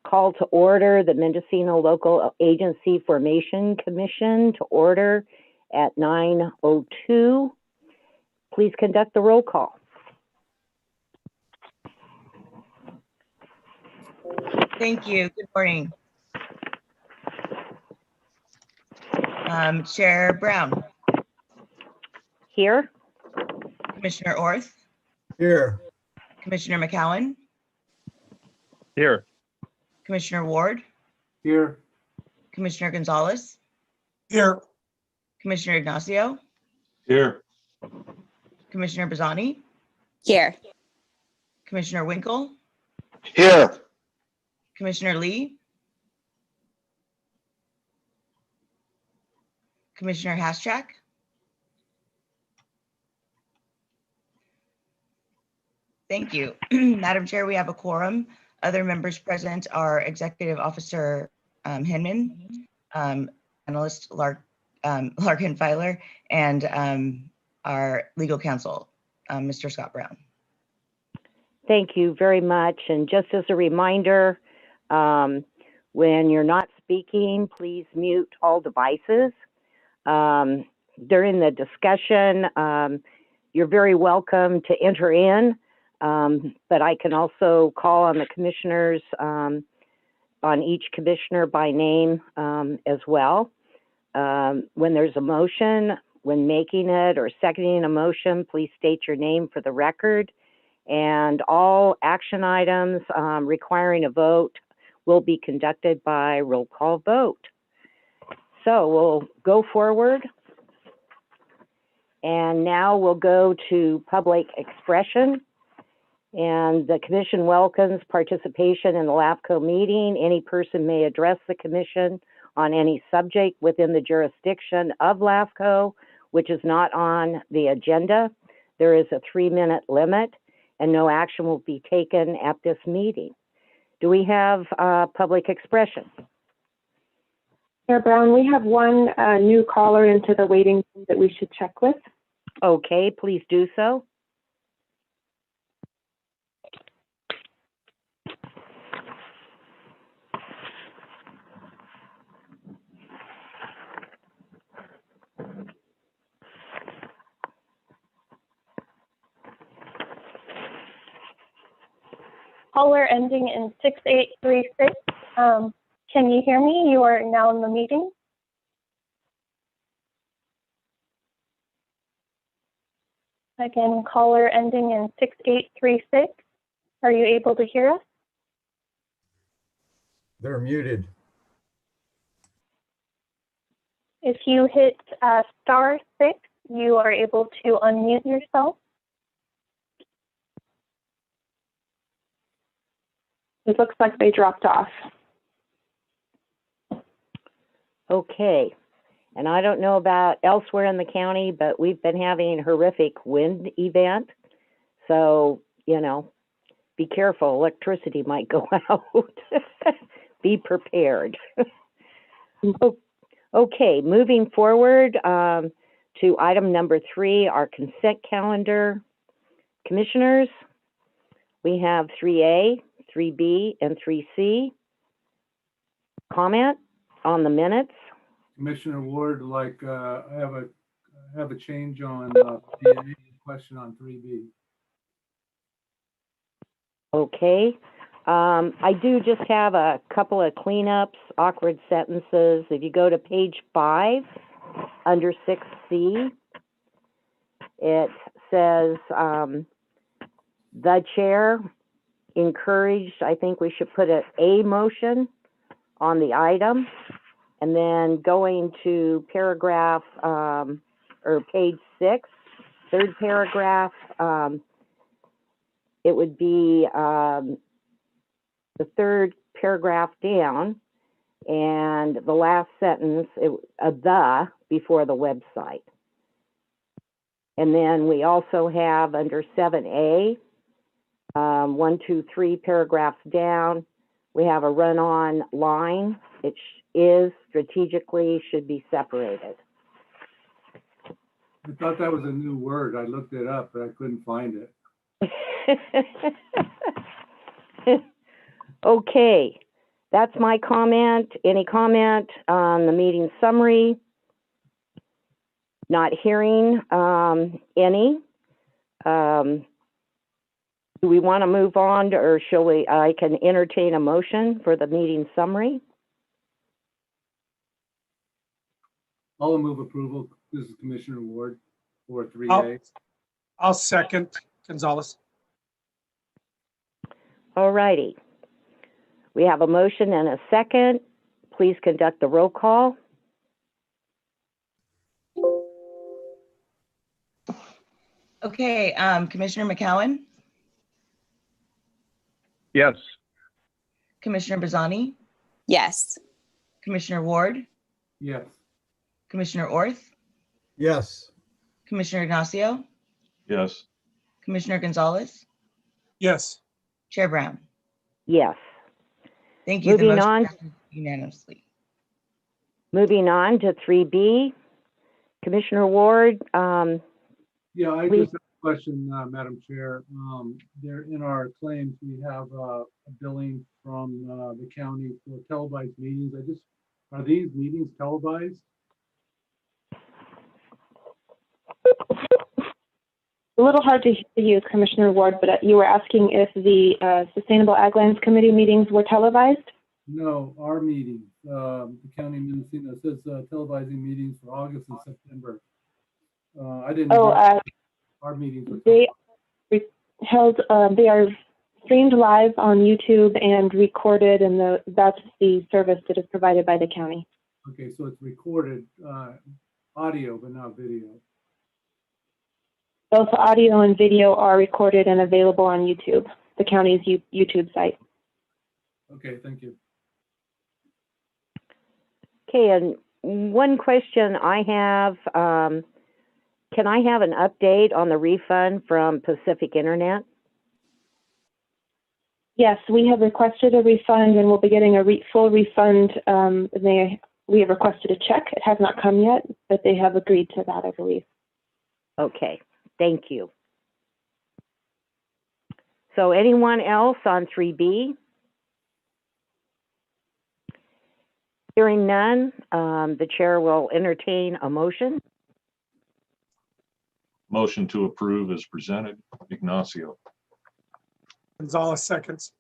call to order the Mendocino Local Agency Formation Commission to order at 9:02. Please conduct the roll call. Thank you. Good morning. Chair Brown. Here. Commissioner Orth. Here. Commissioner McCowan. Here. Commissioner Ward. Here. Commissioner Gonzalez. Here. Commissioner Ignacio. Here. Commissioner Bazzani. Here. Commissioner Winkle. Here. Commissioner Lee. Commissioner Haschak. Thank you. Madam Chair, we have a quorum. Other members present are Executive Officer Hinman, Analyst Larkin Filer, and our legal counsel, Mr. Scott Brown. Thank you very much. And just as a reminder, when you're not speaking, please mute all devices. During the discussion, you're very welcome to enter in, but I can also call on the commissioners, on each commissioner by name as well. When there's a motion, when making it or seconding a motion, please state your name for the record. And all action items requiring a vote will be conducted by roll call vote. So we'll go forward. And now we'll go to public expression. And the commission welcomes participation in the LAFCO meeting. Any person may address the commission on any subject within the jurisdiction of LAFCO, which is not on the agenda. There is a 3-minute limit and no action will be taken at this meeting. Do we have public expression? Chair Brown, we have one new caller into the waiting room that we should check with. Okay, please do so. Caller ending in 6836. Can you hear me? You are now in the meeting. Again, caller ending in 6836. Are you able to hear us? They're muted. If you hit *6, you are able to unmute yourself. It looks like they dropped off. Okay. And I don't know about elsewhere in the county, but we've been having a horrific wind event. So, you know, be careful. Electricity might go out. Be prepared. Okay, moving forward to item number 3, our consent calendar. Commissioners, we have 3A, 3B, and 3C. Comment on the minutes? Commissioner Ward, like I have a change on 3A, question on 3B. Okay. I do just have a couple of cleanups, awkward sentences. If you go to page 5, under 6C, it says the chair encouraged, I think we should put a motion on the item. And then going to paragraph, or page 6, third paragraph, it would be the third paragraph down, and the last sentence, the before the website. And then we also have under 7A, 1, 2, 3 paragraphs down, we have a run-on line. It is strategically should be separated. I thought that was a new word. I looked it up, but I couldn't find it. Okay, That's my comment. Any comment on the meeting summary? Not hearing any. Do we want to move on, or shall we? I can entertain a motion for the meeting summary. I'll move approval. This is Commissioner Ward for 3A. I'll second Gonzalez. All righty. We have a motion and a second. Please conduct the roll call. Okay, Commissioner McCowan, Yes. Commissioner Bazzani, Yes. Commissioner Ward, Yes. Commissioner Orth, Yes. Commissioner Ignacio, Yes. Commissioner Gonzalez, Yes. Chair Brown. Yes. Thank you. The Moving motion on. passes unanimously. Moving on to 3B. Commissioner Ward, Yeah, I Please. just have a question, Madam Chair. There in our claims, we have a billing from the county for televised meetings. Are these meetings televised? A little hard to hear you, Commissioner Ward, but you were asking if the Sustainable Ag Lands Committee meetings were televised? No, our meetings, the county Mendocino says televising meetings for August and September. I didn't Oh, know our meetings were they are streamed live on YouTube and recorded, and that's the service that is provided by the county. Okay, so it's recorded audio, but not video. Both audio and video are recorded and available on YouTube, the county's YouTube site. Okay, thank you. okay, and one question I have, can I have an update on the refund from Pacific Internet? Yes, we have requested a refund, and we'll be getting a full refund. We have requested a check. It has not come yet, but they have agreed to that, I believe. Okay, thank you. So anyone else on 3B? Hearing none, the chair will entertain a motion. Motion to approve is presented. Ignacio. Gonzalez seconds.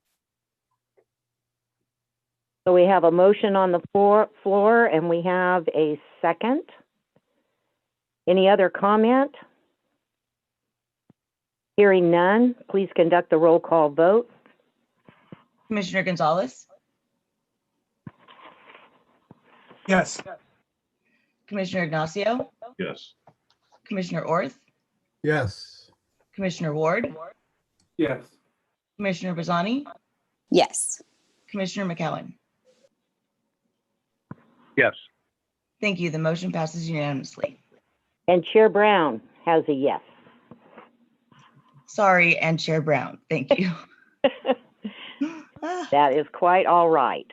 So we have a motion on the floor, and we have a second. Any other comment? Hearing none, please conduct the roll call vote. Commissioner Gonzalez, Yes. Commissioner Ignacio, Yes. Commissioner Orth, Yes. Commissioner Ward, Yes. Commissioner Bazzani, Yes. Commissioner McCowan. Yes. Thank you. The motion passes unanimously. And Chair Brown has a yes. Sorry, and Chair Brown. Thank you. That is quite all right.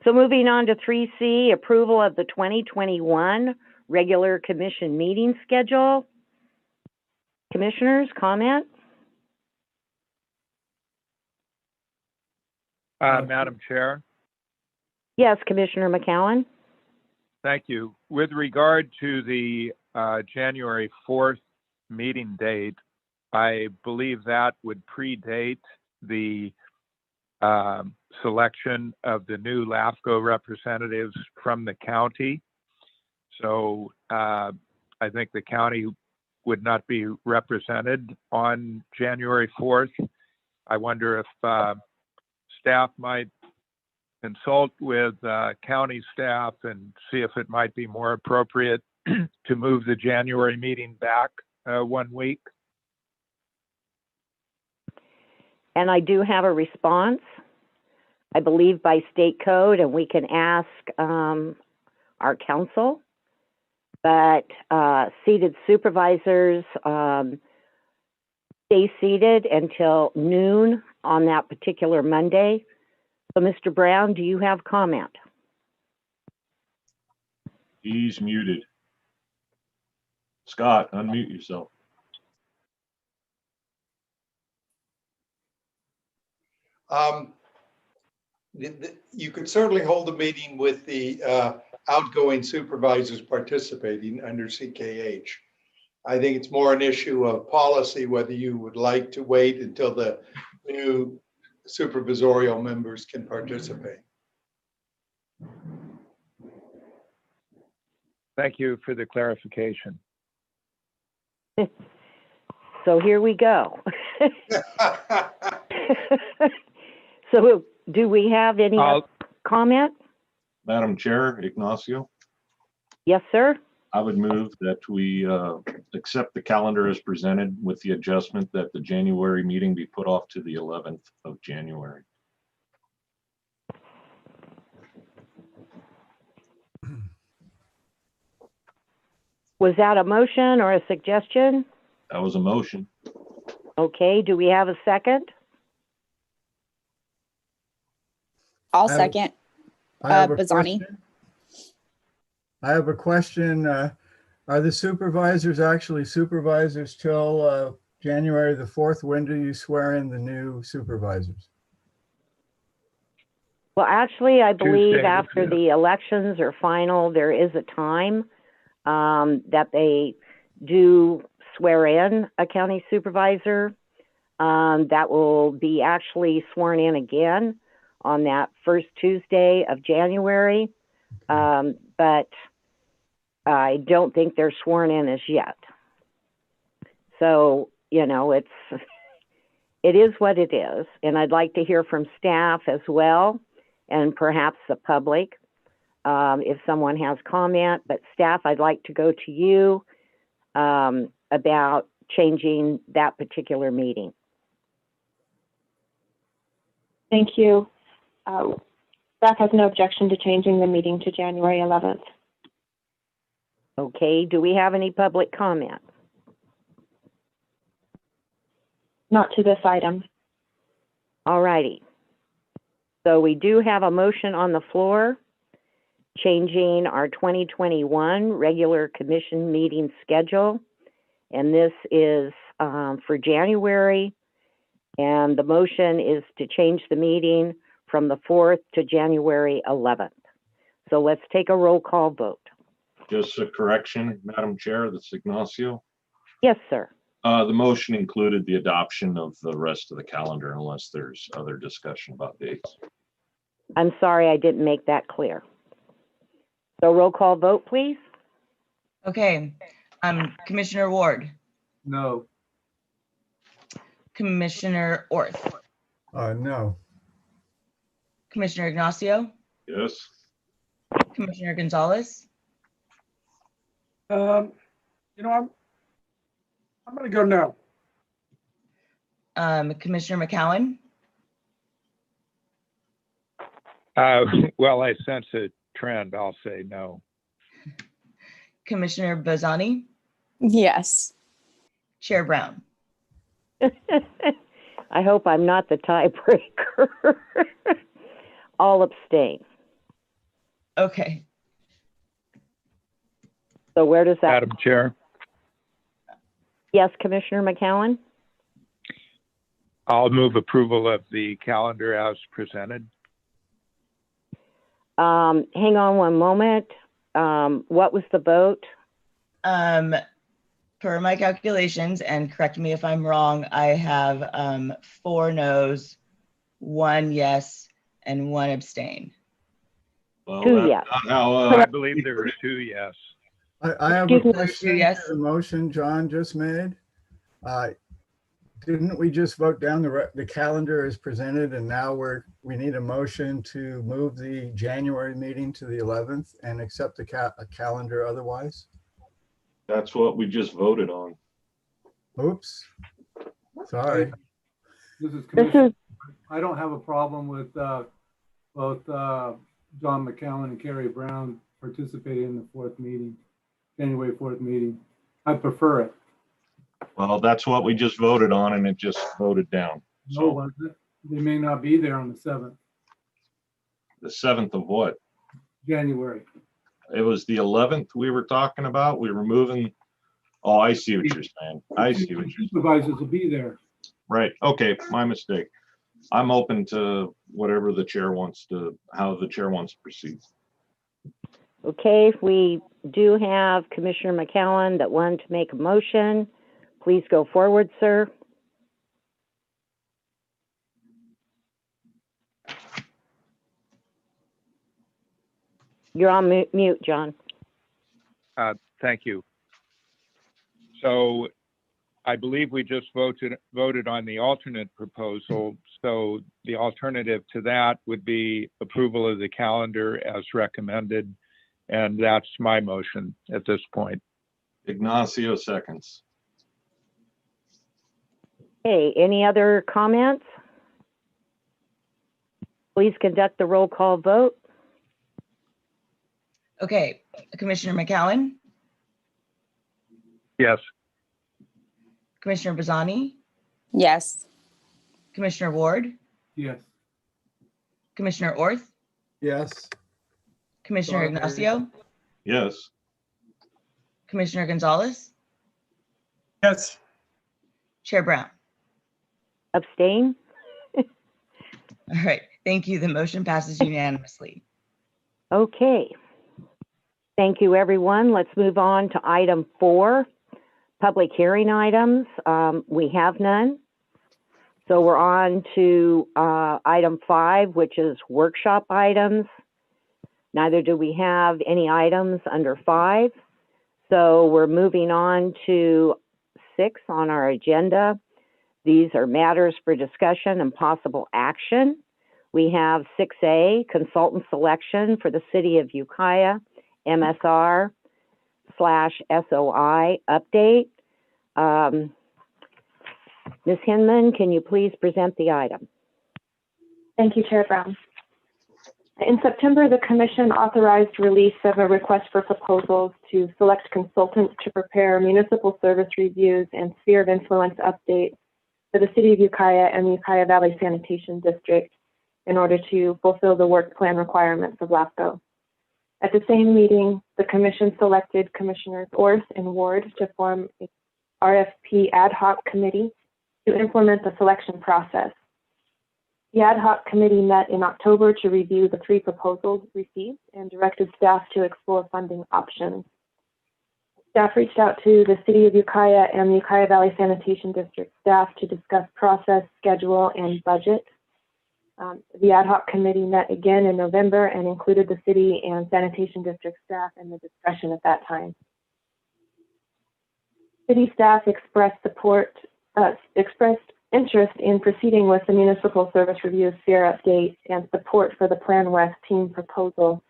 So moving on to 3C, approval of the 2021 regular commission meeting schedule. Commissioners, comment? Madam Chair, Yes, Commissioner McCowan. thank you. With regard to the January 4th meeting date, I believe that would predate the selection of the new LAFCO representatives from the county. So I think the county would not be represented on January 4th. I wonder if staff might consult with county staff and see if it might be more appropriate to move the January meeting back 1 week. And I do have a response, I believe by state code, and we can ask our council. But seated supervisors stay seated until noon on that particular Monday. So, Mr. Brown, do you have comment? He's muted. Scott, unmute yourself. You could certainly hold a meeting with the outgoing supervisors participating under CKH. I think it's more an issue of policy, whether you would like to wait until the new supervisorial members can participate. Thank you for the clarification. So here we go. So do we have any comment? Madam Chair, Ignacio, Yes, sir. I would move that we accept the calendar as presented with the adjustment that the January meeting be put off to the 11th of January. Was that a motion or a suggestion? That was a motion. Okay, do we have a second? I'll I have- second. I have a Bazzani. question. I have a question. Are the supervisors actually supervisors till January the 4th? When do you swear in the new supervisors? Well, actually, I believe Tuesday, after yeah. the elections are final, there is a time that they do swear in a county supervisor. That will be actually sworn in again on that first Tuesday of January. But I don't think they're sworn in as yet. So, you know, it is what it is. And I'd like to hear from staff as well, and perhaps the public, if someone has comment. But staff, I'd like to go to you about changing that particular meeting. Thank you. Staff has no objection to changing the meeting to January 11th. Okay, do we have any public comment? Not to this item. All righty. So we do have a motion on the floor changing our 2021 regular commission meeting schedule. And this is for January. And the motion is to change the meeting from the 4th to January 11th. So let's take a roll call vote. Just a correction, Madam Chair, that's Ignacio. Yes, sir. The motion included the adoption of the rest of the calendar unless there's other discussion about dates. I'm sorry I didn't make that clear. So roll call vote, please. Okay, Commissioner Ward, No. Commissioner Orth, No. Commissioner Ignacio, Yes. Commissioner Gonzalez, You know, I'm gonna go no. Commissioner McCowan, Well, I sense a trend. I'll say no. Commissioner Bazzani, Yes. Chair Brown. I hope I'm not the tiebreaker. I'll abstain. Okay, So where does that? Madam Chair, Yes, Commissioner McCowan? I'll move approval of the calendar as presented. Hang on one moment. What was the vote? per my calculations, and correct me if I'm wrong, I have 4 no's, 1 yes, and 1 abstain. Well, 2 that's yes. not how, I believe there were 2 yes. I have a Excuse me. question Yes. to the motion John just made. Didn't we just vote down the calendar as presented, and now we need a motion to move the January meeting to the 11th and accept the calendar otherwise? that's what we just voted on. Oops. Sorry. This is This Commissioner. is, I don't have a problem with both John McCowan and Carrie Brown participating in the 4th meeting, January 4th meeting. I prefer it. Well, that's what we just voted on and it just voted down. No, So was it? They may not be there on the 7th, the 7th of what? January. It was the 11th we were talking about. We were moving. Oh, I see what you're saying. I see what you're saying. Supervisors will be there. Right. Okay. My mistake. I'm open to whatever the chair wants to, how the chair wants to proceed. Okay, if we do have Commissioner McCowan that wanted to make a motion, please go forward, sir. You're on mute, John. Thank you. So I believe we just voted on the alternate proposal. So the alternative to that would be approval of the calendar as recommended. And that's my motion at this point. Ignacio seconds. Okay, any other comments? Please conduct the roll call vote. Okay, Commissioner McCowan, Yes. Commissioner Bazzani, Yes. Commissioner Ward, Yes. Commissioner Orth, Yes. Commissioner Sorry. Ignacio, Yes. Commissioner Gonzalez, Yes. Chair Brown. Abstain? All right, thank you. The motion passes unanimously. Okay. Thank you, everyone. Let's move on to item 4, public hearing items. We have none. So we're on to item 5, which is workshop items. Neither do we have any items under 5. So we're moving on to 6 on our agenda. These are matters for discussion and possible action. We have 6A, consultant selection for the City of Ukiah, MSR/SOI update. Ms. Hinman, can you please present the item? Thank you, Chair Brown. In September, the Commission authorized release of a request for proposals to select consultants to prepare municipal service reviews and sphere of influence updates for the City of Ukiah and the Ukiah Valley Sanitation District in order to fulfill the work plan requirements of LAFCO. At the same meeting, the Commission selected Commissioners Orth and Ward to form a RFP ad hoc committee to implement the selection process. The ad hoc committee met in October to review the 3 proposals received and directed staff to explore funding options. Staff reached out to the City of Ukiah and the Ukiah Valley Sanitation District staff to discuss process, schedule, and budget. The ad hoc committee met again in November and included the City and Sanitation District staff in the discussion at that time. City staff expressed interest in proceeding with the municipal service review sphere update and support for the Plan West team proposal.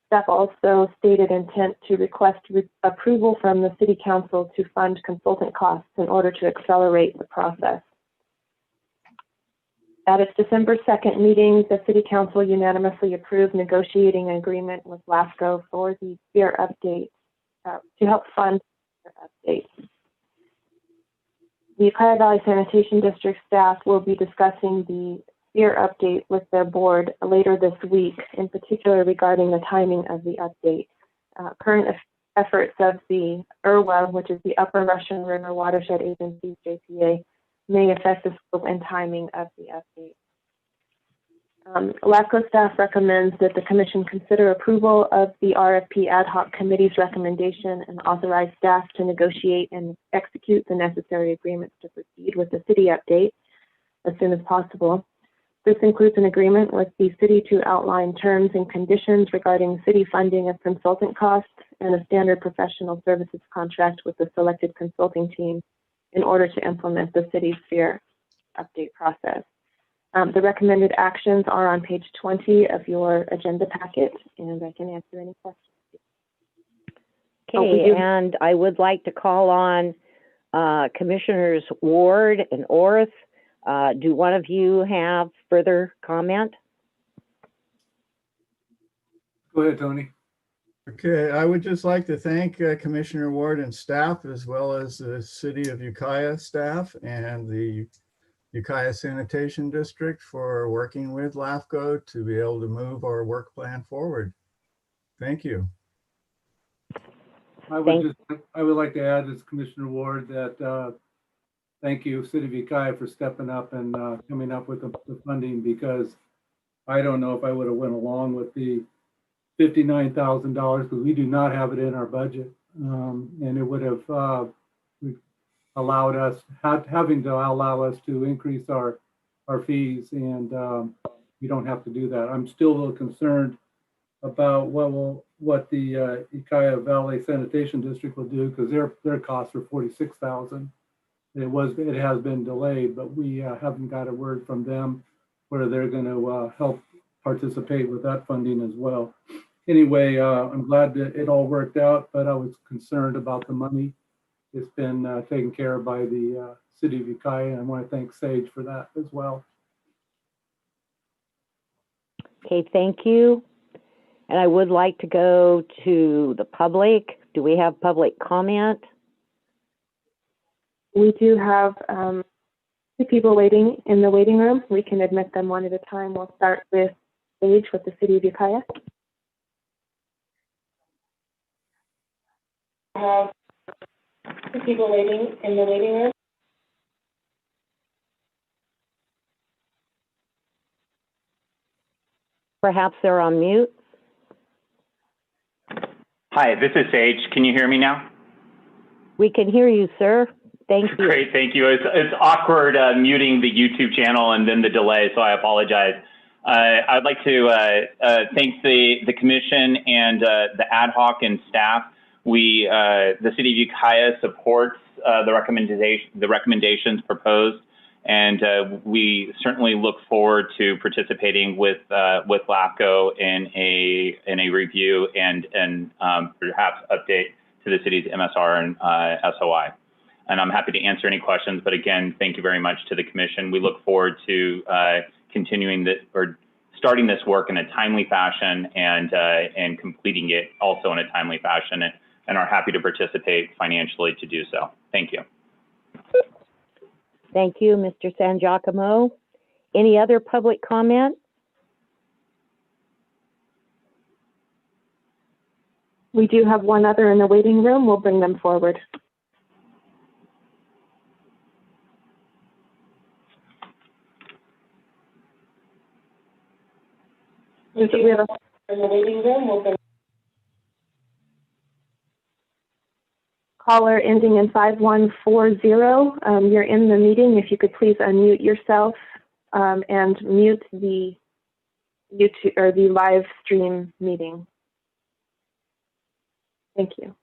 Staff also stated intent to request approval from the City Council to fund consultant costs in order to accelerate the process. At its December 2nd meeting, the City Council unanimously approved negotiating an agreement with LAFCO for the sphere update to help fund the update. The Ukiah Valley Sanitation District staff will be discussing the sphere update with their board later this week, in particular regarding the timing of the update. Current efforts of the URWA, which is the Upper Russian River Watershed Agency, JPA, may affect the scope and timing of the update. LAFCO staff recommends that the Commission consider approval of the RFP ad hoc committee's recommendation and authorize staff to negotiate and execute the necessary agreements to proceed with the city update as soon as possible. This includes an agreement with the city to outline terms and conditions regarding city funding of consultant costs and a standard professional services contract with the selected consulting team in order to implement the city's sphere update process. The recommended actions are on page 20 of your agenda packet, and I can answer any questions. Okay, and I would like to call on Commissioners Ward and Orth. Do one of you have further comment? Go ahead, Tony. Okay, I would just like to thank Commissioner Ward and staff, as well as the City of Ukiah staff and the Ukiah Sanitation District for working with LAFCO to be able to move our work plan forward. Thank you. I would like to add, as Commissioner Ward, that thank you, City of Ukiah, for stepping up and coming up with the funding, because I don't know if I would have went along with the $59,000, because we do not have it in our budget. And it would have allowed us, having to allow us to increase our fees, and we don't have to do that. I'm still a little concerned about what the Ukiah Valley Sanitation District will do, because their costs are $46,000. It has been delayed, but we haven't got a word from them whether they're going to help participate with that funding as well. Anyway, I'm glad that it all worked out, but I was concerned about the money. It's been taken care of by the City of Ukiah, and I want to thank Sage for that as well. Okay, thank you. And I would like to go to the public. Do we have public comment? We do have 2 people waiting in the waiting room. We can admit them one at a time. We'll start with Sage with the City of Ukiah. I have 2 people waiting in the waiting room. Perhaps they're on mute. Hi, this is Sage. Can you hear me now? We can hear you, sir. Thank you. Great, thank you. It's awkward muting the YouTube channel and then the delay, so I apologize. I'd like to thank the commission and the ad hoc and staff. The City of Ukiah supports the recommendations proposed, and we certainly look forward to participating with LAFCO in a review and perhaps update to the city's MSR and SOI. And I'm happy to answer any questions. But again, thank you very much to the commission. We look forward to starting this work in a timely fashion and completing it also in a timely fashion, and are happy to participate financially to do so. Thank you. Thank you, Mr. San Giacomo. Any other public comment? We do have one other in the waiting room. We'll bring them forward. We have a in the waiting room. We'll bring caller ending in 5140. You're in the meeting. If you could please unmute yourself and mute the YouTube or the live stream meeting. Thank you.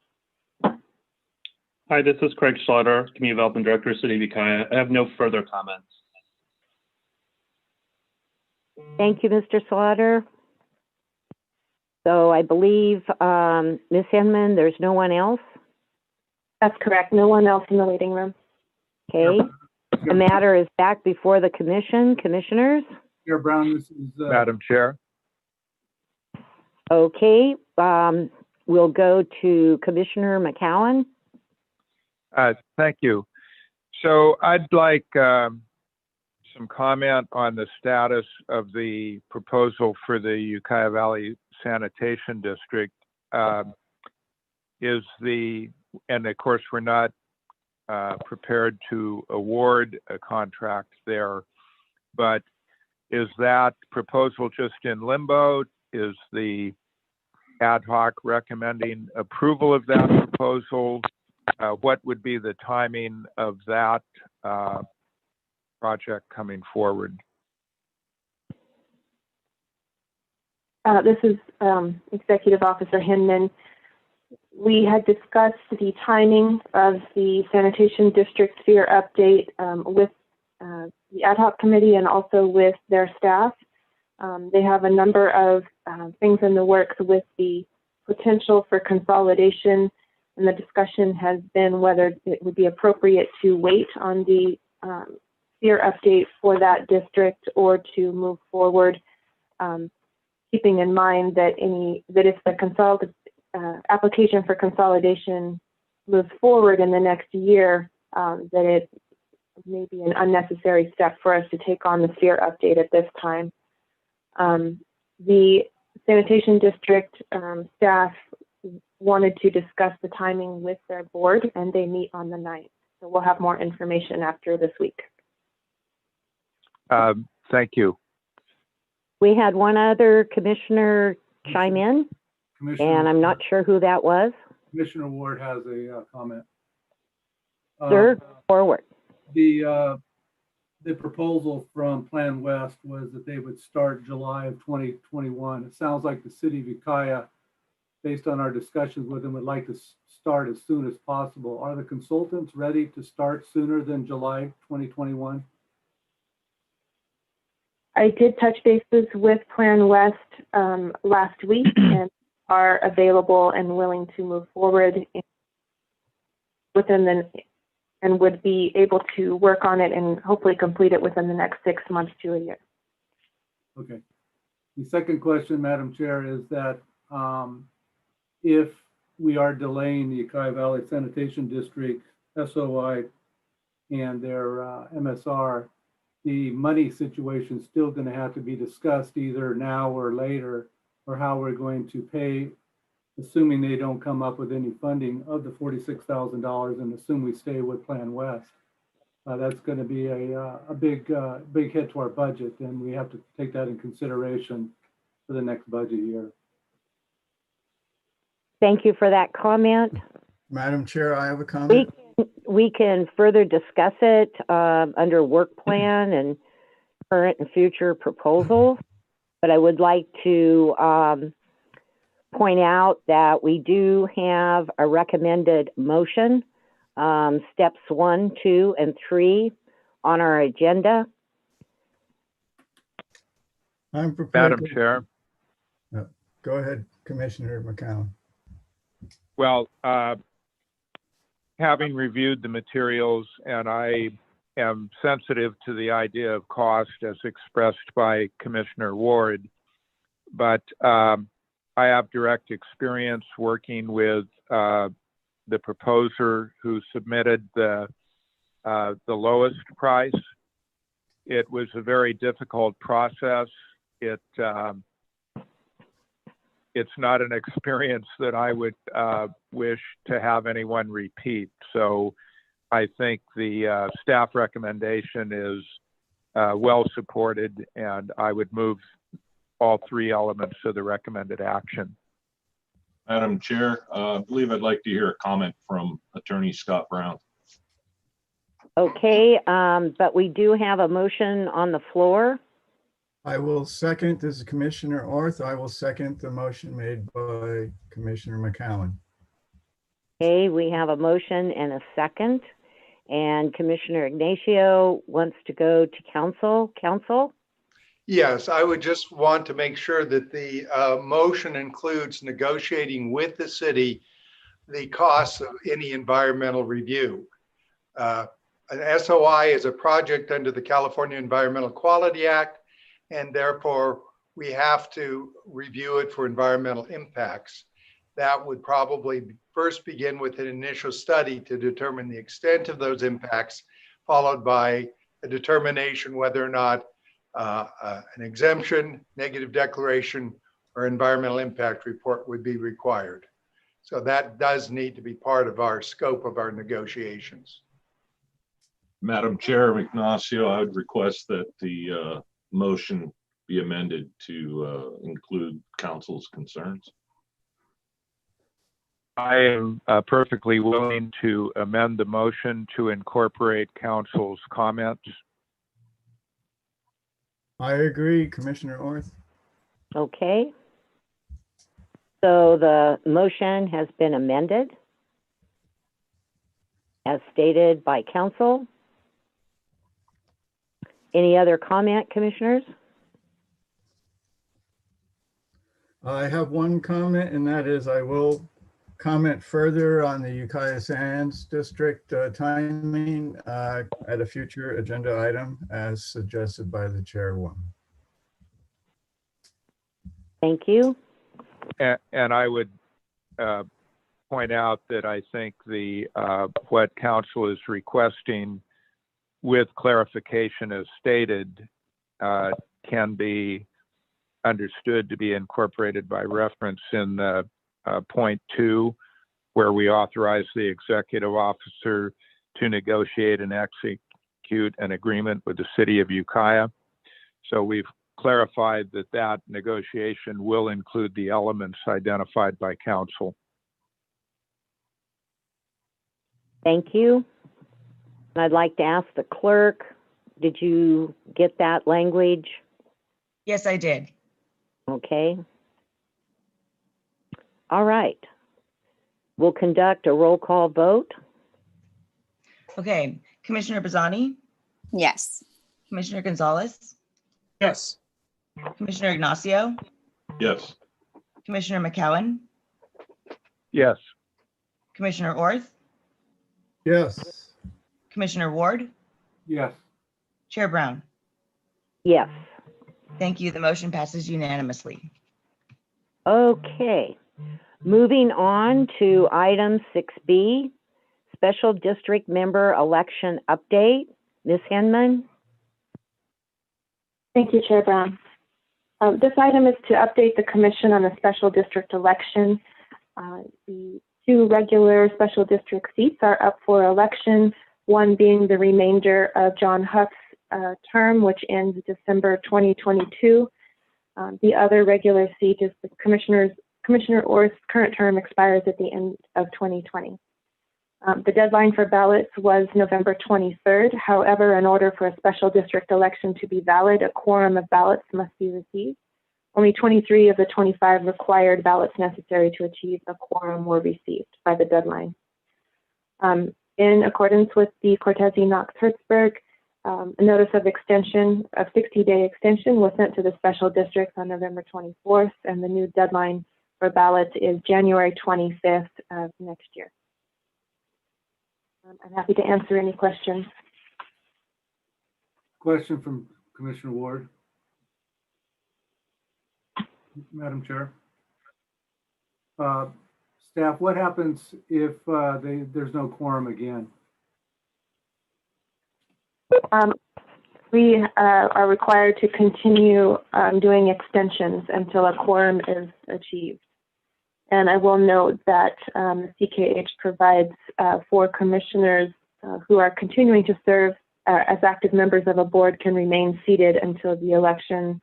Hi, this is Craig Slaughter, Community Development Director, City of Ukiah. I have no further comments. Thank you, Mr. Slaughter. So I believe, Ms. Hinman, there's no one else? That's correct. No one else in the waiting room. Okay. The matter is back before the commission. Commissioners? Chair Brown, this is Madam Chair. Okay. We'll go to Commissioner McCowan. Thank you. So I'd like some comment on the status of the proposal for the Ukiah Valley Sanitation District. And of course, we're not prepared to award a contract there, but is that proposal just in limbo? Is the ad hoc recommending approval of that proposal? What would be the timing of that project coming forward? This is Executive Officer Hinman. We had discussed the timing of the Sanitation District Sphere update with the ad hoc committee and also with their staff. They have a number of things in the works with the potential for consolidation, and the discussion has been whether it would be appropriate to wait on the Sphere update for that district or to move forward, keeping in mind that if the application for consolidation moves forward in the next year, that it may be an unnecessary step for us to take on the Sphere update at this time. The Sanitation District staff wanted to discuss the timing with their board, and they meet on the 9th. So we'll have more information after this week. Thank you. We had one other commissioner chime in, and Commissioner, I'm not sure who that was. Commissioner Ward has a comment. Sir, forward. The proposal from Plan West was that they would start July of 2021. It sounds like the city of Ukiah, based on our discussions with them, would like to start as soon as possible. Are the consultants ready to start sooner than July 2021? I did touch bases with Plan West last week and are available and willing to move forward within the, and would be able to work on it and hopefully complete it within the next 6 months to a year. Okay. The second question, Madam Chair, is that if we are delaying the Ukiah Valley Sanitation District SOI and their MSR, the money situation is still going to have to be discussed either now or later, or how we're going to pay, assuming they don't come up with any funding of the $46,000 and assume we stay with Plan West. That's going to be a big hit to our budget, and we have to take that in consideration for the next budget year. Thank you for that comment. Madam Chair, I have a comment. We can further discuss it under work plan and current and future proposals, but I would like to point out that we do have a recommended motion, steps 1, 2, and 3 on our agenda. I'm prepared. Madam Chair. Go ahead, Commissioner McCown. Well, having reviewed the materials, and I am sensitive to the idea of cost as expressed by Commissioner Ward, but I have direct experience working with the proposer who submitted the lowest price. It was a very difficult process. It's not an experience that I would wish to have anyone repeat. So I think the staff recommendation is well supported, and I would move all 3 elements of the recommended action. Madam Chair, I believe I'd like to hear a comment from Attorney Scott Brown. Okay, but we do have a motion on the floor. I will second, this is Commissioner Orth. I will second the motion made by Commissioner McCowan. Okay, we have a motion and a second, and Commissioner Ignacio wants to go to council. Council? Yes, I would just want to make sure that the motion includes negotiating with the city the costs of any environmental review. An SOI is a project under the California Environmental Quality Act, and therefore we have to review it for environmental impacts. That would probably first begin with an initial study to determine the extent of those impacts, followed by a determination whether or not an exemption, negative declaration, or environmental impact report would be required. So that does need to be part of our scope of our negotiations. Madam Chair, Ignacio, I would request that the motion be amended to include council's concerns. I am perfectly willing to amend the motion to incorporate council's comments. I agree, Commissioner Orth. Okay. So the motion has been amended as stated by council. Any other comment, commissioners? I have one comment, and that is I will comment further on the Ukiah Sands District timing at a future agenda item as suggested by the chairwoman. Thank you. And I would point out that I think the what council is requesting with clarification as stated can be understood to be incorporated by reference in the point 2, where we authorize the executive officer to negotiate and execute an agreement with the city of Ukiah. So we've clarified that that negotiation will include the elements identified by council. Thank you. And I'd like to ask the clerk, did you get that language? Yes, I did. Okay. All right. We'll conduct a roll call vote. Okay, Commissioner Bazzani, Yes. Commissioner Gonzalez, Yes. Commissioner Ignacio, Yes. Commissioner McCowan, Yes. Commissioner Orth, Yes. Commissioner Ward, Yes. Chair Brown. Yes. Thank you. The motion passes unanimously. Okay. Moving on to item 6B, Special District Member Election Update. Ms. Hinman? Thank you, Chair Brown. This item is to update the commission on the special district election. The two regular special district seats are up for election, one being the remainder of John Huff's term, which ends December 2022. The other regular seat is the Commissioner Orth's current term expires at the end of 2020. The deadline for ballots was November 23rd. However, in order for a special district election to be valid, a quorum of ballots must be received. Only 23 of the 25 required ballots necessary to achieve a quorum were received by the deadline. In accordance with the Cortese-Knox-Hertzberg, a notice of extension, of 60-day extension, was sent to the special districts on November 24th, and the new deadline for ballots is January 25th of next year. I'm happy to answer any questions. Question from Commissioner Ward. Madam Chair. Staff, what happens if there's no quorum again? We are required to continue doing extensions until a quorum is achieved. And I will note that the CKH provides for commissioners who are continuing to serve as active members of a board can remain seated until the election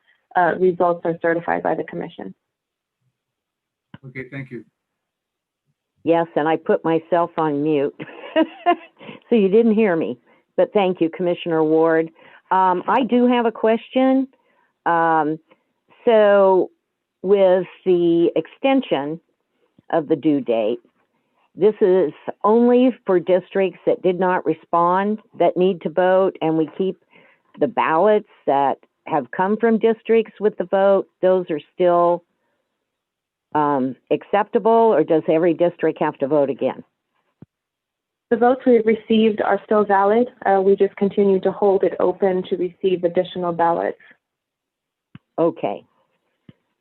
results are certified by the commission. Okay, thank you. Yes, and I put myself on mute, so you didn't hear me. But thank you, Commissioner Ward. I do have a question. So with the extension of the due date, this is only for districts that did not respond, that need to vote, and we keep the ballots that have come from districts with the vote. Those are still acceptable, or does every district have to vote again? The votes we've received are still valid. We just continue to hold it open to receive additional ballots. Okay.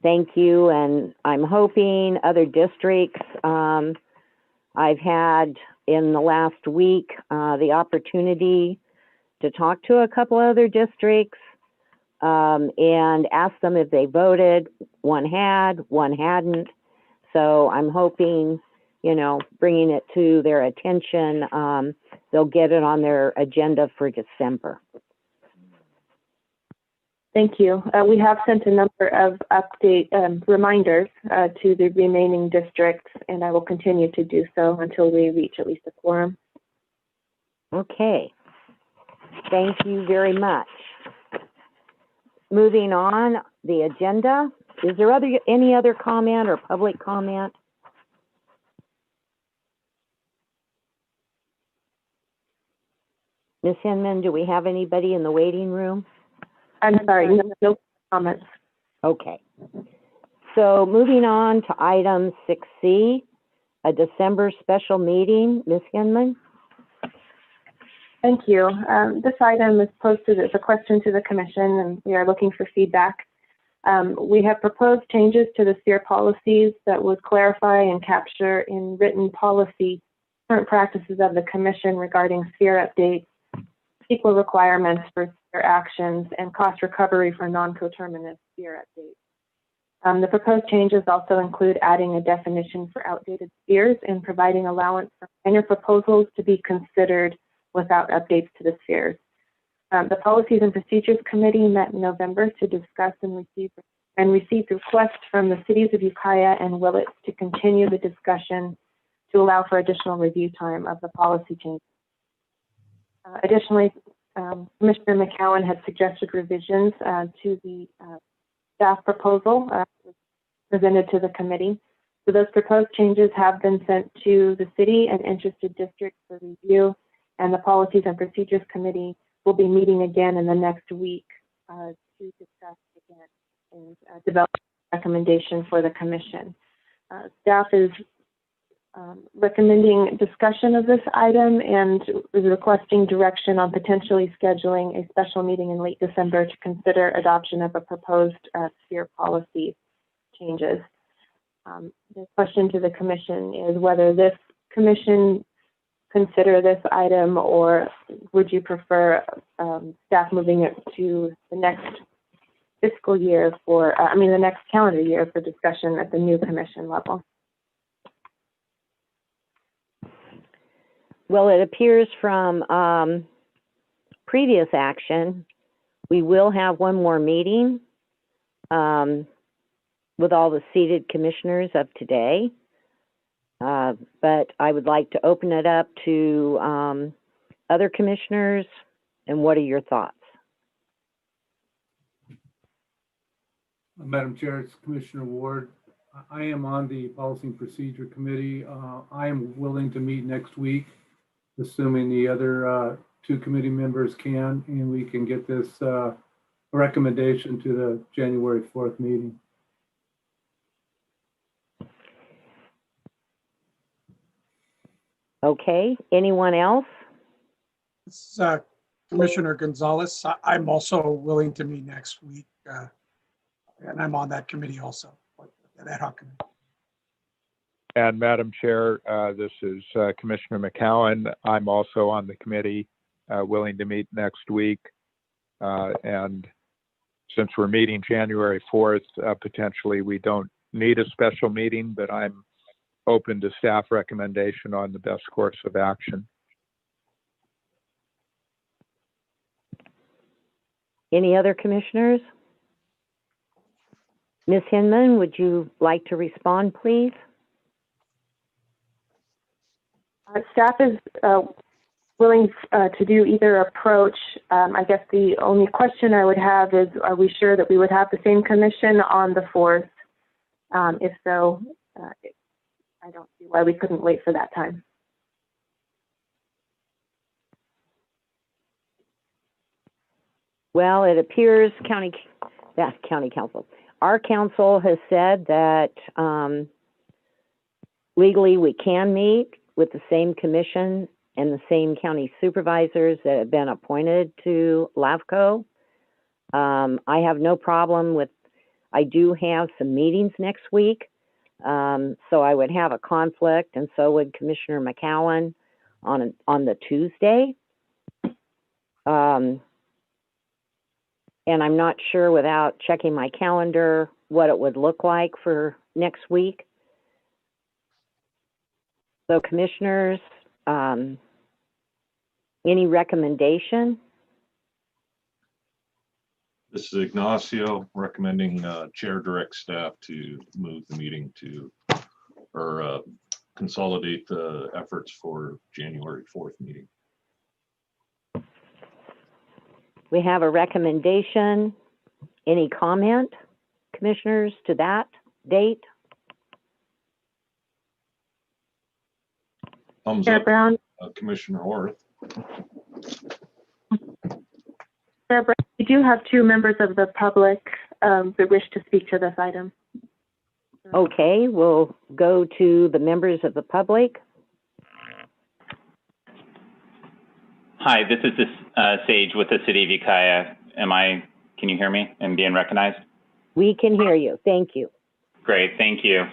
Thank you, and I'm hoping other districts, I've had in the last week the opportunity to talk to a couple other districts and ask them if they voted. One had, one hadn't. So I'm hoping, you know, bringing it to their attention, they'll get it on their agenda for December. Thank you. We have sent a number of update reminders to the remaining districts, and I will continue to do so until we reach at least a quorum. Okay. Thank you very much. Moving on the agenda, is there any other comment or public comment? Ms. Hinman, do we have anybody in the waiting room? I'm sorry, no comments. Okay. So moving on to item 6C, a December special meeting. Ms. Hinman? Thank you. This item is posted as a question to the commission, and we are looking for feedback. We have proposed changes to the SEER policies that would clarify and capture in written policy current practices of the commission regarding SEER updates, equal requirements for SEER actions, and cost recovery for non-coterminous SEER updates. The proposed changes also include adding a definition for outdated SEERs and providing allowance for minor proposals to be considered without updates to the spheres. The Policies and Procedures Committee met in November to discuss and received requests from the cities of Ukiah and Willits to continue the discussion to allow for additional review time of the policy changes. Additionally, Commissioner McCowan had suggested revisions to the staff proposal presented to the committee. So those proposed changes have been sent to the city and interested districts for review, and the Policies and Procedures Committee will be meeting again in the next week to discuss again and develop a recommendation for the commission. Staff is recommending discussion of this item and is requesting direction on potentially scheduling a special meeting in late December to consider adoption of a proposed sphere policy changes. The question to the commission is whether this commission consider this item, or would you prefer staff moving it to the next fiscal year for, the next calendar year for discussion at the new commission level? Well, it appears from previous action, we will have one more meeting with all the seated commissioners of today. But I would like to open it up to other commissioners. And what are your thoughts? Madam Chair, it's Commissioner Ward. I am on the Policy and Procedure Committee. I am willing to meet next week, assuming the other two committee members can, and we can get this recommendation to the January 4th meeting. Okay, anyone else? This is Commissioner Gonzalez. I'm also willing to meet next week, and I'm on that committee also, that ad hoc committee. And Madam Chair, this is Commissioner McCowan. I'm also on the committee, willing to meet next week. And since we're meeting January 4th, potentially we don't need a special meeting, but I'm open to staff recommendation on the best course of action. Any other commissioners? Ms. Hinman, would you like to respond, please? Staff is willing to do either approach. I guess the only question I would have is, are we sure that we would have the same commission on the 4th? If so, I don't see why we couldn't wait for that time. Well, it appears county council. Our council has said that legally we can meet with the same commission and the same county supervisors that have been appointed to LAFCO. I have no problem with, I do have some meetings next week. So I would have a conflict, and so would Commissioner McCowan on the Tuesday. And I'm not sure without checking my calendar what it would look like for next week. So commissioners, any recommendation? This is Ignacio recommending chair direct staff to move the meeting to, or consolidate the efforts for January 4th meeting. We have a recommendation. Any comment, commissioners, to that date? Thumbs Chair up, Brown. Commissioner Orth. Chair Brown, we do have two members of the public that wish to speak to this item. Okay, we'll go to the members of the public. Hi, this is Sage with the City of Ukiah. Can you hear me and being recognized? We can hear you. Thank you. Great, thank you.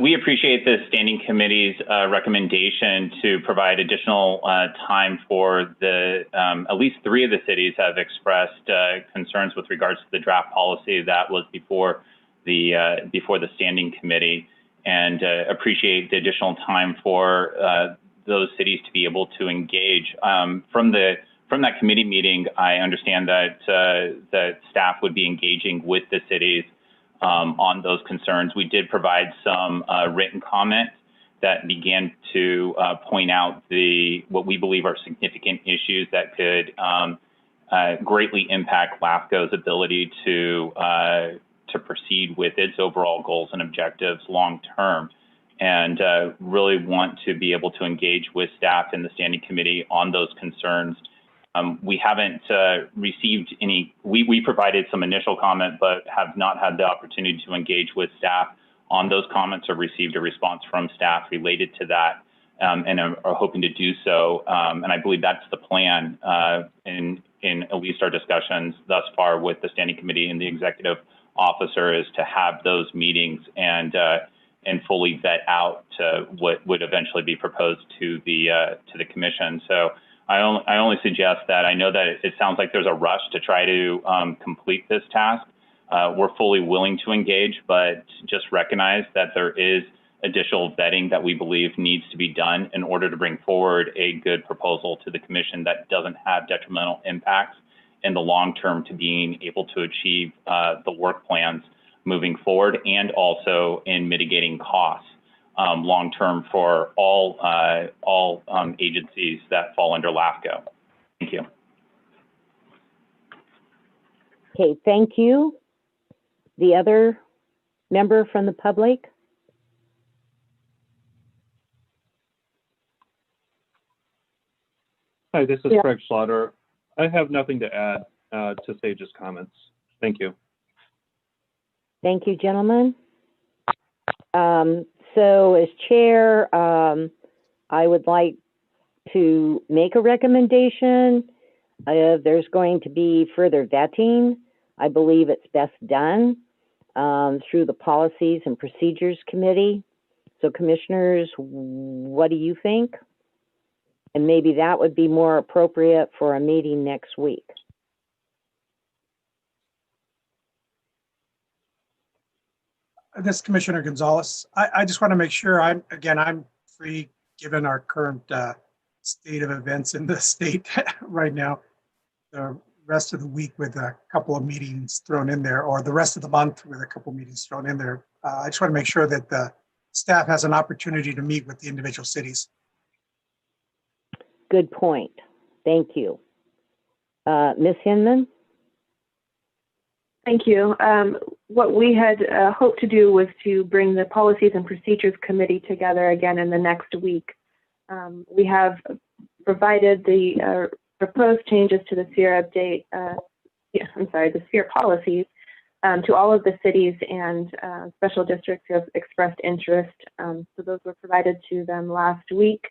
We appreciate the Standing Committee's recommendation to provide additional time for the, at least 3 of the cities have expressed concerns with regards to the draft policy that was before the Standing Committee, and appreciate the additional time for those cities to be able to engage. From that committee meeting, I understand that that staff would be engaging with the cities on those concerns. We did provide some written comments that began to point out what we believe are significant issues that could greatly impact LAFCO's ability to proceed with its overall goals and objectives long term, and really want to be able to engage with staff in the standing committee on those concerns. We haven't received any, we provided some initial comment, but have not had the opportunity to engage with staff on those comments or received a response from staff related to that, and are hoping to do so. And I believe that's the plan in at least our discussions thus far with the standing committee and the executive officer, is to have those meetings and fully vet out what would eventually be proposed to the commission. So I only suggest that, I know that it sounds like there's a rush to try to complete this task. We're fully willing to engage, but just recognize that there is additional vetting that we believe needs to be done in order to bring forward a good proposal to the commission that doesn't have detrimental impacts in the long term to being able to achieve the work plans moving forward, and also in mitigating costs long term for all agencies that fall under LAFCO. Thank you. Okay, thank you. The other member from the public? Hi, this is Craig Slaughter. I have nothing to add to Sage's comments. Thank you. Thank you, gentlemen. So as chair, I would like to make a recommendation. There's going to be further vetting. I believe it's best done through the Policies and Procedures Committee. So commissioners, what do you think? And maybe that would be more appropriate for a meeting next week. This is Commissioner Gonzalez. I just want to make sure I'm free given our current state of events in the state right now. The rest of the week with a couple of meetings thrown in there, or the rest of the month with a couple of meetings thrown in there. I just want to make sure that the staff has an opportunity to meet with the individual cities. Good point. Thank you. Ms. Hinman? Thank you. What we had hoped to do was to bring the Policies and Procedures Committee together again in the next week. We have provided the proposed changes to the sphere update, the sphere policies to all of the cities and special districts who have expressed interest. So those were provided to them last week,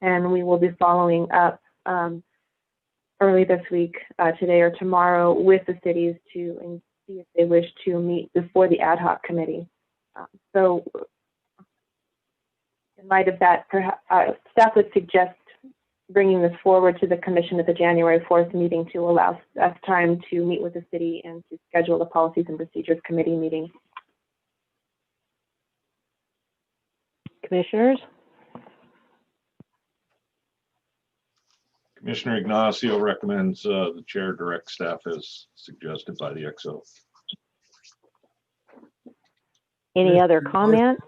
and we will be following up early this week, today or tomorrow, with the cities to see if they wish to meet before the ad hoc committee. So in light of that, perhaps, staff would suggest bringing this forward to the commission at the January 4th meeting to allow us time to meet with the city and to schedule the Policies and Procedures Committee meeting. Commissioners? Commissioner Ignacio recommends the chair direct staff as suggested by the XO. Any other comment?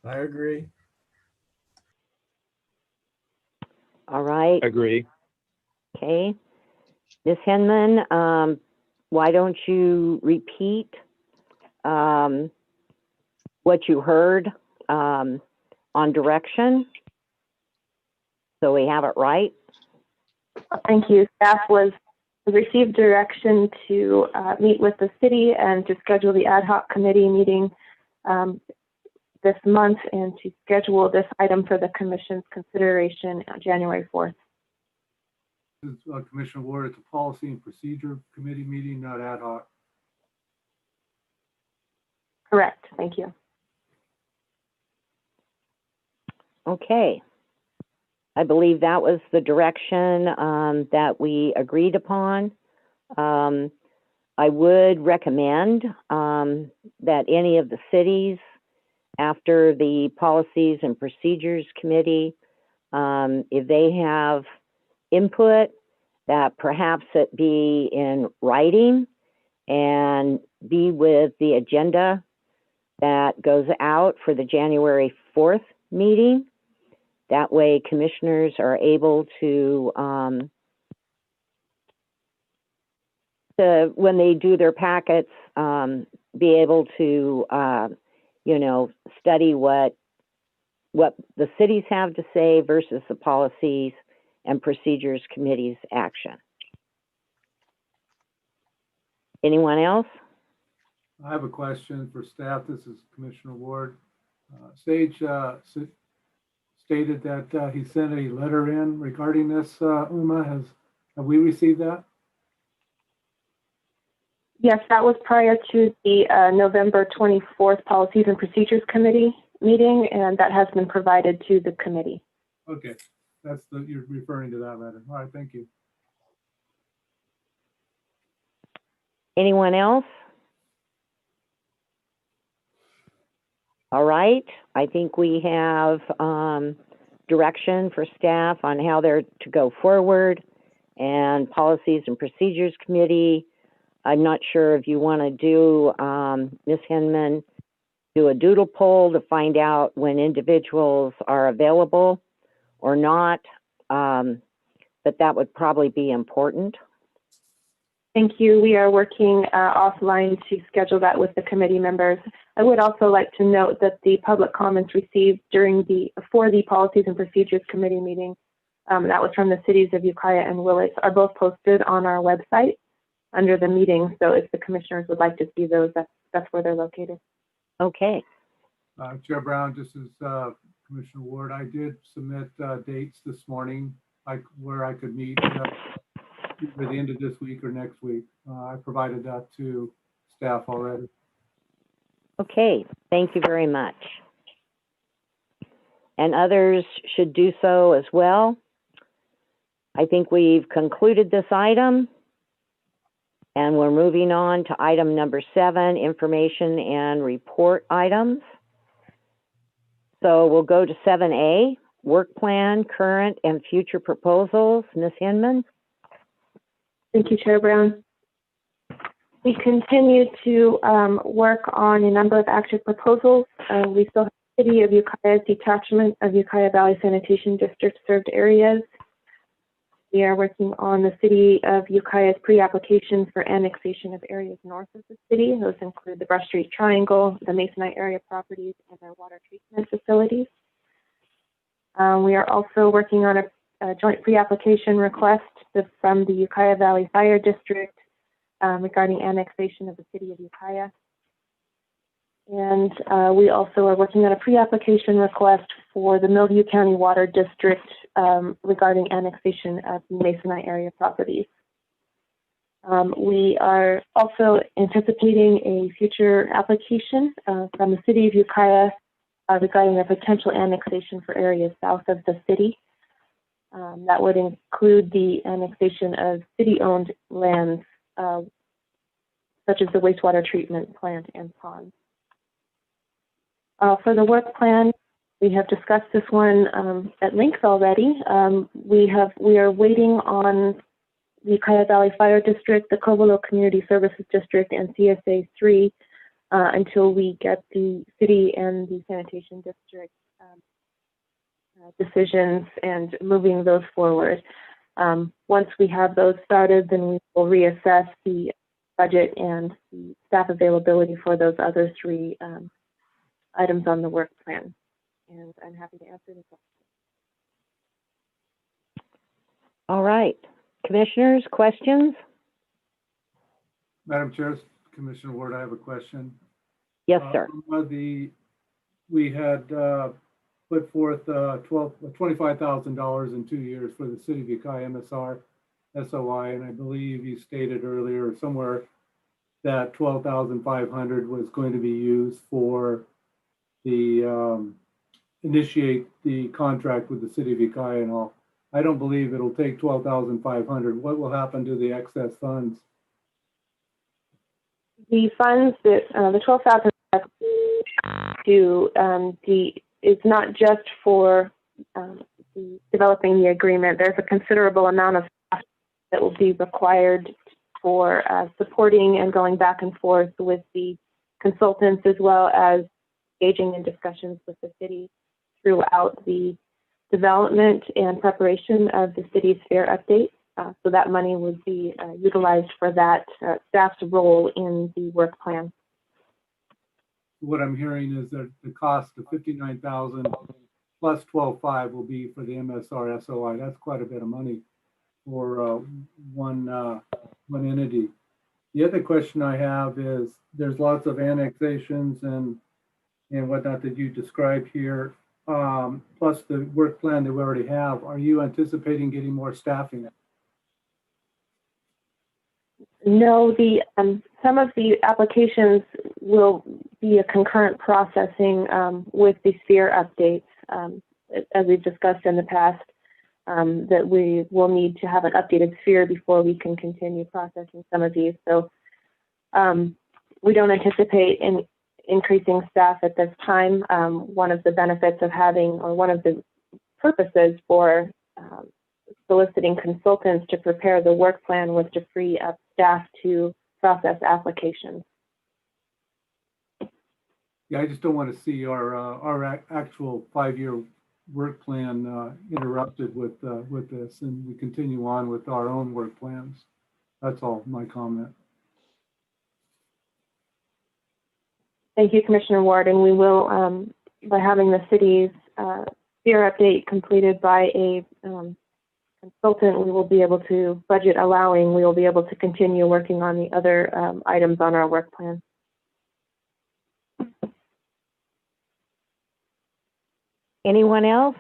I agree. All right. Agree. Okay. Ms. Hinman, why don't you repeat what you heard on direction so we have it right? Thank you. Staff received direction to meet with the city and to schedule the ad hoc committee meeting this month, and to schedule this item for the commission's consideration on January 4th. This is Commissioner Ward. It's a Policy and Procedure Committee meeting, not ad hoc. Correct. Thank you. Okay. I believe that was the direction that we agreed upon. I would recommend that any of the cities, after the Policies and Procedures Committee If they have input, that perhaps it be in writing and be with the agenda that goes out for the January 4th meeting. That way commissioners are able to when they do their packets, be able to, study what the cities have to say versus the policies and procedures committee's action. Anyone else? I have a question for staff. This is Commissioner Ward. Sage stated that he sent a letter in regarding this. Uma, have we received that? Yes, that was prior to the November 24th Policies and Procedures Committee meeting, and that has been provided to the committee. Okay, you're referring to that letter. All right, thank you. Anyone else? All right, I think we have direction for staff on how they're to go forward, and Policies and Procedures Committee. I'm not sure if you want to do, Ms. Hinman, do a doodle poll to find out when individuals are available or not, but that would probably be important. Thank you. We are working offline to schedule that with the committee members. I would also like to note that the public comments received for the Policies and Procedures Committee meeting, that was from the cities of Ukiah and Willits, are both posted on our website under the meeting. So if the commissioners would like to see those, that's where they're located. Okay. Chair Brown, this is Commissioner Ward. I did submit dates this morning where I could meet either the end of this week or next week. I provided that to staff already. Okay, thank you very much. And others should do so as well. I think we've concluded this item. And we're moving on to item number 7, information and report items. So we'll go to 7A, work plan, current and future proposals. Ms. Hinman. Thank you, Chair Brown. We continue to work on a number of active proposals. We still have the City of Ukiah's detachment of Ukiah Valley Sanitation District served areas. We are working on the City of Ukiah's pre-application for annexation of areas north of the city. Those include the Brush Street Triangle, the Masonite area properties, and their water treatment facilities. We are also working on a joint pre-application request from the Ukiah Valley Fire District regarding annexation of the City of Ukiah. And we also are working on a pre-application request for the Millview County Water District regarding annexation of the Masonite area properties. We are also anticipating a future application from the City of Ukiah regarding a potential annexation for areas south of the city. That would include the annexation of city-owned lands, such as the wastewater treatment plant and ponds. For the work plan, we have discussed this one at length already. We are waiting on the Ukiah Valley Fire District, the Covelo Community Services District, and CSA 3 until we get the city and the sanitation district decisions and moving those forward. Once we have those started, then we will reassess the budget and the staff availability for those other 3 items on the work plan. And I'm happy to answer the question. All right. Commissioners, questions? Madam Chair, Commissioner Ward, I have a question. Yes, sir. We had put forth $25,000 in 2 years for the City of Ukiah MSR SOI, and I believe you stated earlier somewhere that $12,500 was going to be used for the initiate the contract with the City of Ukiah and all. I don't believe it'll take $12,500. What will happen to the excess funds? The funds that the $12,000 is not just for developing the agreement, there's a considerable amount of staff that will be required for supporting and going back and forth with the consultants, as well as engaging in discussions with the city throughout the development and preparation of the city's fair update. So that money would be utilized for that staff's role in the work plan. What I'm hearing is that the cost of $59,000 plus 12.5 will be for the MSR SOI. That's quite a bit of money for one entity. The other question I have is there's lots of annexations and whatnot that you described here, plus the work plan that we already have. Are you anticipating getting more staffing? No, some of the applications will be a concurrent processing with the sphere updates, as we've discussed in the past, that we will need to have an updated sphere before we can continue processing some of these. So we don't anticipate increasing staff at this time. One of the benefits of having, or one of the purposes for soliciting consultants to prepare the work plan was to free up staff to process applications. Yeah, I just don't want to see our actual 5-year work plan interrupted with this, and we continue on with our own work plans. That's all my comment. Thank you, Commissioner Ward, and we will, by having the city's sphere update completed by a consultant, we will be able to, budget allowing, we will be able to continue working on the other items on our work plan. Anyone else?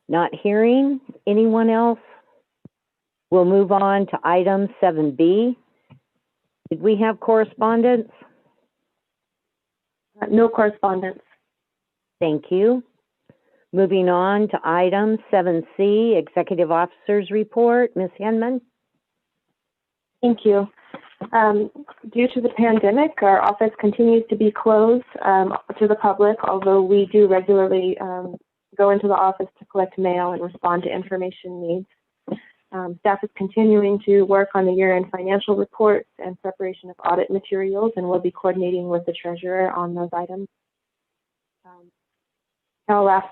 Not hearing anyone else? We'll move on to item 7B. Did we have correspondence? No correspondence. Thank you. Moving on to item 7C, Executive Officers Report. Ms. Hinman. Thank you. Due to the pandemic, our office continues to be closed to the public, although we do regularly go into the office to collect mail and respond to information needs. Staff is continuing to work on the year-end financial reports and preparation of audit materials, and we'll be coordinating with the treasurer on those items. Staff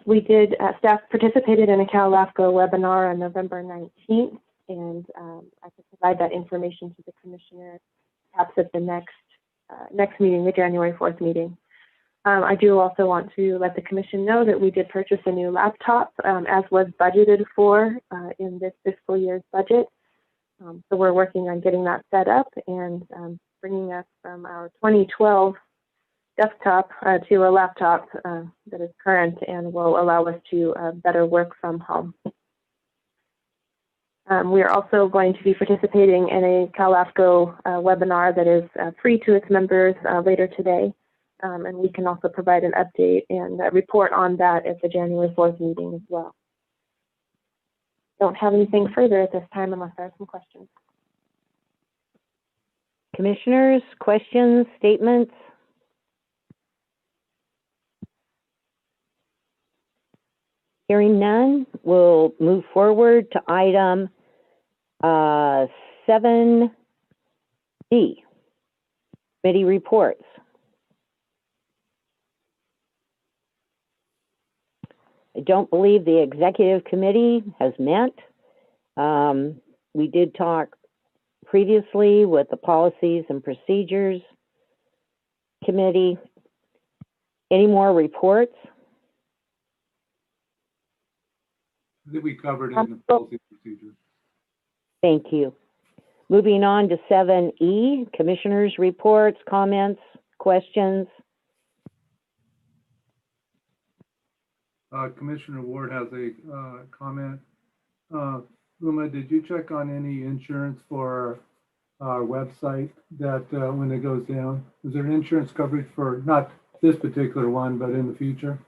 participated in a CALAFCO webinar on November 19th, and I can provide that information to the commissioner perhaps at the next meeting, the January 4th meeting. I do also want to let the commission know that we did purchase a new laptop as was budgeted for in this fiscal year's budget. So we're working on getting that set up and bringing us from our 2012 desktop to a laptop that is current and will allow us to better work from home. We are also going to be participating in a CALAFCO webinar that is free to its members later today. And we can also provide an update and a report on that at the January 4th meeting as well. Don't have anything further at this time unless there are some questions. Commissioners, questions, statements? Hearing none, we'll move forward to item 7B, committee reports. I don't believe the executive committee has met. We did talk previously with the policies and procedures committee. Any more reports? I think we covered it in the policy procedures. Thank you. Moving on to 7E, commissioners' reports, comments, questions. Commissioner Ward has a comment. Uma, did you check on any insurance for our website that when it goes down? Is there insurance coverage for not this particular one, but in the future?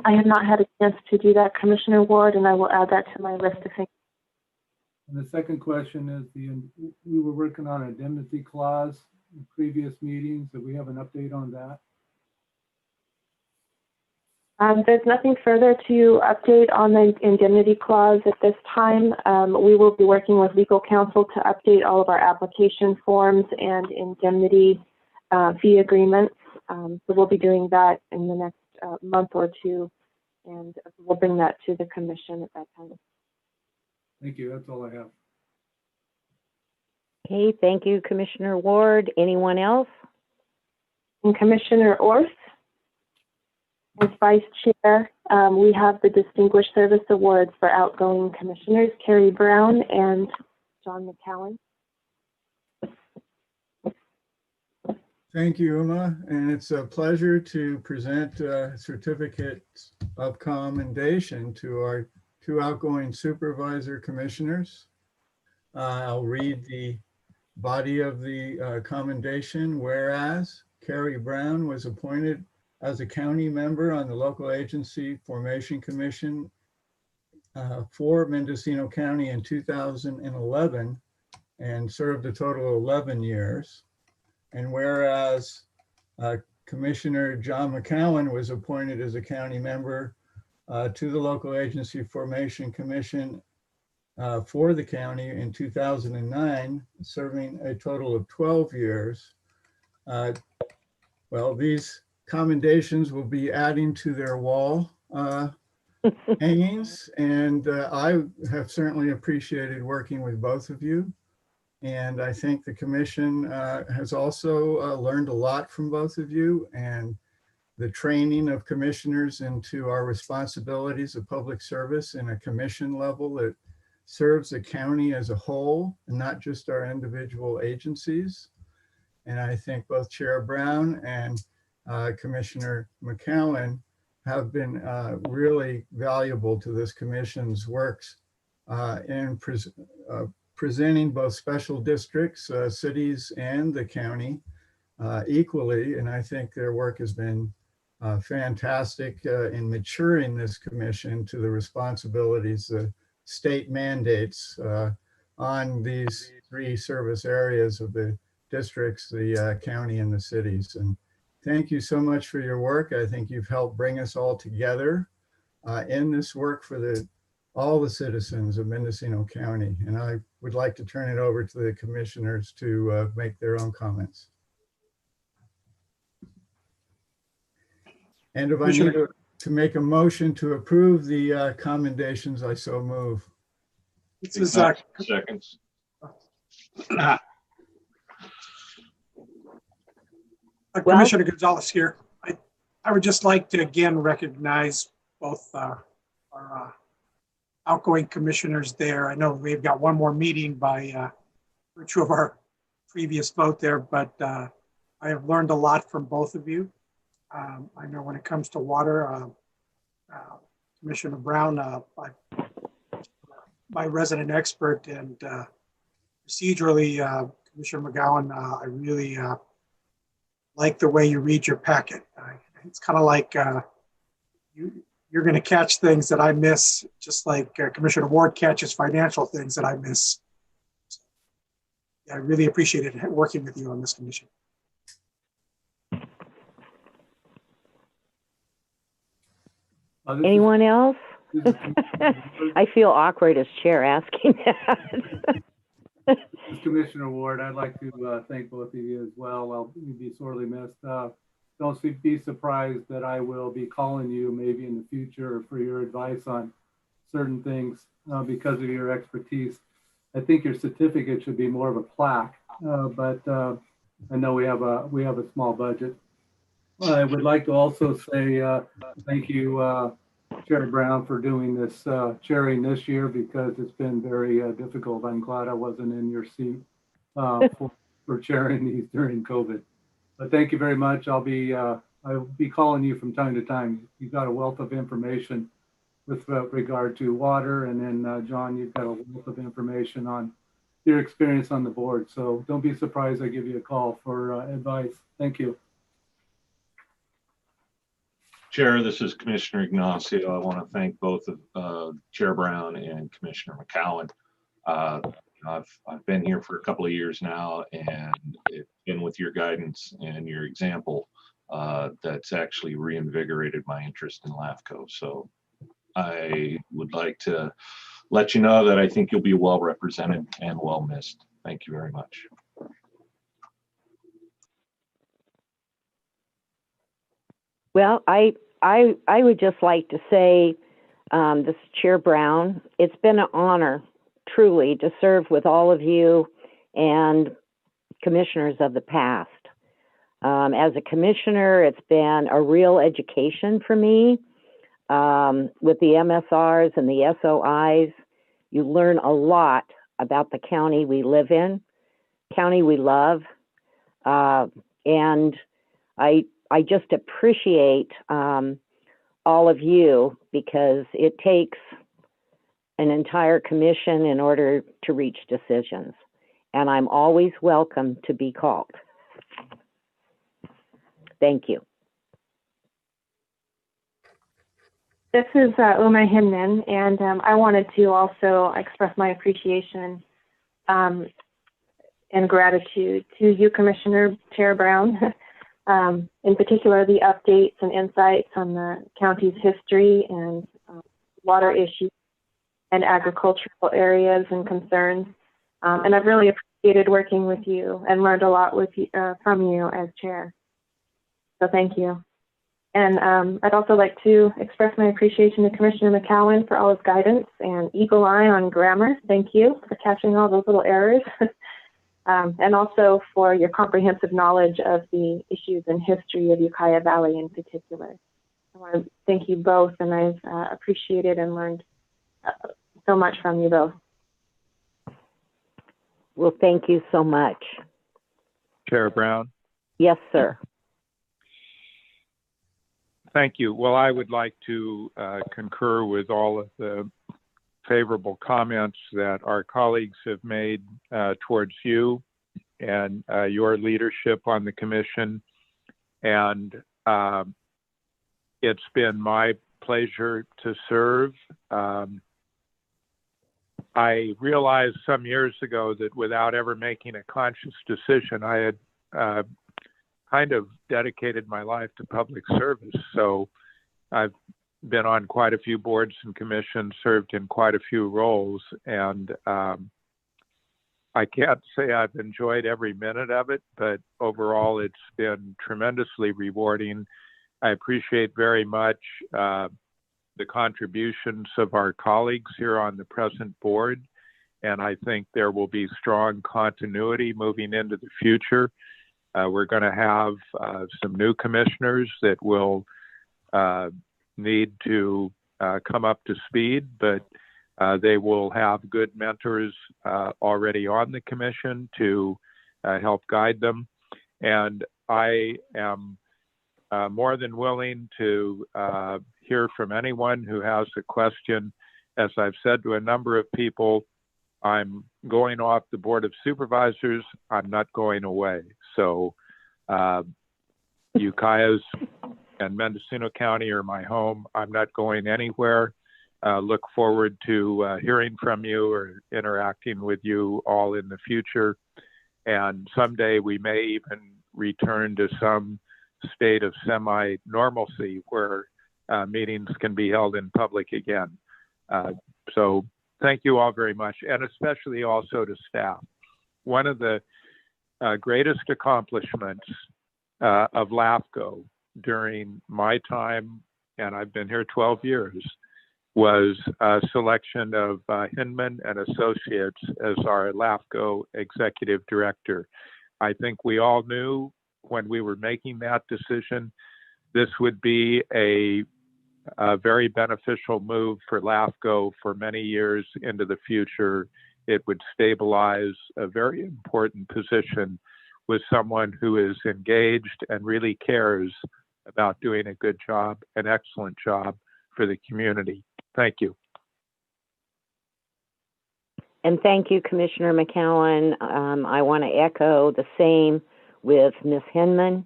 I have not had a chance to do that, Commissioner Ward, and I will add that to my list of things. And the second question is we were working on an indemnity clause previous meetings? Do we have an update on that? There's nothing further to update on the indemnity clause at this time. We will be working with legal counsel to update all of our application forms and indemnity fee agreements. So we'll be doing that in the next month or two, and we'll bring that to the commission at that time. Thank you. That's all I have. Okay, thank you, Commissioner Ward. Anyone else? And Commissioner Orth, as Vice Chair, we have the Distinguished Service Awards for outgoing commissioners, Carrie Brown and John McCowan. Thank you, Uma, and it's a pleasure to present certificates of commendation to our two outgoing supervisor commissioners. I'll read the body of the commendation. Whereas Carrie Brown was appointed as a county member on the Local Agency Formation Commission for Mendocino County in 2011 and served a total of 11 years. And whereas Commissioner John McCowan was appointed as a county member to the Local Agency Formation Commission for the county in 2009, serving a total of 12 years. Well, these commendations will be adding to their wall hangings, and I have certainly appreciated working with both of you. And I think the commission has also learned a lot from both of you, and the training of commissioners into our responsibilities of public service in a commission level that serves the county as a whole and not just our individual agencies. And I think both Chair Brown and Commissioner McCowan have been really valuable to this commission's works in presenting both special districts, cities, and the county equally. And I think their work has been fantastic in maturing this commission to the responsibilities the state mandates on these three service areas of the districts, the county, and the cities. And thank you so much for your work. I think you've helped bring us all together in this work for all the citizens of Mendocino County. And I would like to turn it over to the commissioners to make their own comments. And if I need to make a motion to approve the commendations, I so move. This is Seconds. Commissioner Gonzalez here. I would just like to again recognize both our outgoing commissioners there. I know we've got one more meeting by virtue of our previous vote there, but I have learned a lot from both of you. I know when it comes to water, Commissioner Brown, my resident expert, and procedurally, Commissioner McGowan, I really like the way you read your packet. It's kind of like you're going to catch things that I miss, just like Commissioner Ward catches financial things that I miss. So, yeah, I really appreciated working with you on this commission. Anyone else? I feel awkward as chair asking that. Commissioner Ward, I'd like to thank both of you as well. I'll be sorely missed. Don't be surprised that I will be calling you maybe in the future for your advice on certain things because of your expertise. I think your certificate should be more of a plaque, but I know we have a small budget. I would like to also say thank you, Chair Brown, for doing this chairing this year, because it's been very difficult. I'm glad I wasn't in your seat for chairing these during COVID. But thank you very much. I'll be calling you from time to time. You've got a wealth of information with regard to water, and then John, you've got a wealth of information on your experience on the board. So don't be surprised I give you a call for advice. Thank you. Chair, this is Commissioner Ignacio. I want to thank both of Chair Brown and Commissioner McCowan. I've been here for a couple of years now, and it's been with your guidance and your example that's actually reinvigorated my interest in LAFCO. So I would like to let you know that I think you'll be well represented and well missed. Thank you very much. Well, I would just like to say, this is Chair Brown, it's been an honor truly to serve with all of you and commissioners of the past. As a commissioner, it's been a real education for me. With the MSRs and the SOIs, you learn a lot about the county we live in, county we love, and I just appreciate all of you, because it takes an entire commission in order to reach decisions, and I'm always welcome to be called. Thank you. This is Uma Hinman, and I wanted to also express my appreciation and gratitude to you, Commissioner Chair Brown. In particular, the updates and insights on the county's history and water issues and agricultural areas and concerns. And I've really appreciated working with you and learned a lot with you, from you as chair. So thank you. And I'd also like to express my appreciation to Commissioner McCowan for all his guidance and eagle eye on grammar. Thank you for catching all those little errors. And also for your comprehensive knowledge of the issues and history of Ukiah Valley in particular. I want to thank you both, and I've appreciated and learned so much from you both. Well, thank you so much. Chair Brown. Yes, sir. Thank you. Well, I would like to concur with all of the favorable comments that our colleagues have made towards you and your leadership on the commission. And it's been my pleasure to serve. I realized some years ago that without ever making a conscious decision, I had kind of dedicated my life to public service. So I've been on quite a few boards and commissions, served in quite a few roles, and I can't say I've enjoyed every minute of it, but overall it's been tremendously rewarding. I appreciate very much the contributions of our colleagues here on the present board, and I think there will be strong continuity moving into the future. We're going to have some new commissioners that will need to come up to speed, but they will have good mentors already on the commission to help guide them. And I am more than willing to hear from anyone who has a question. As I've said to a number of people, I'm going off the Board of Supervisors. I'm not going away. So Ukiah's and Mendocino County are my home. I'm not going anywhere. Look forward to hearing from you or interacting with you all in the future. And someday we may even return to some state of semi-normalcy where meetings can be held in public again. So thank you all very much, and especially also to staff. One of the greatest accomplishments of LAFCO during my time, and I've been here 12 years, was a selection of Hinman and Associates as our LAFCO executive director. I think we all knew when we were making that decision, this would be a very beneficial move for LAFCO for many years into the future. It would stabilize a very important position with someone who is engaged and really cares about doing a good job, an excellent job for the community. Thank you. And thank you, Commissioner McCowan. I want to echo the same with Ms. Hinman.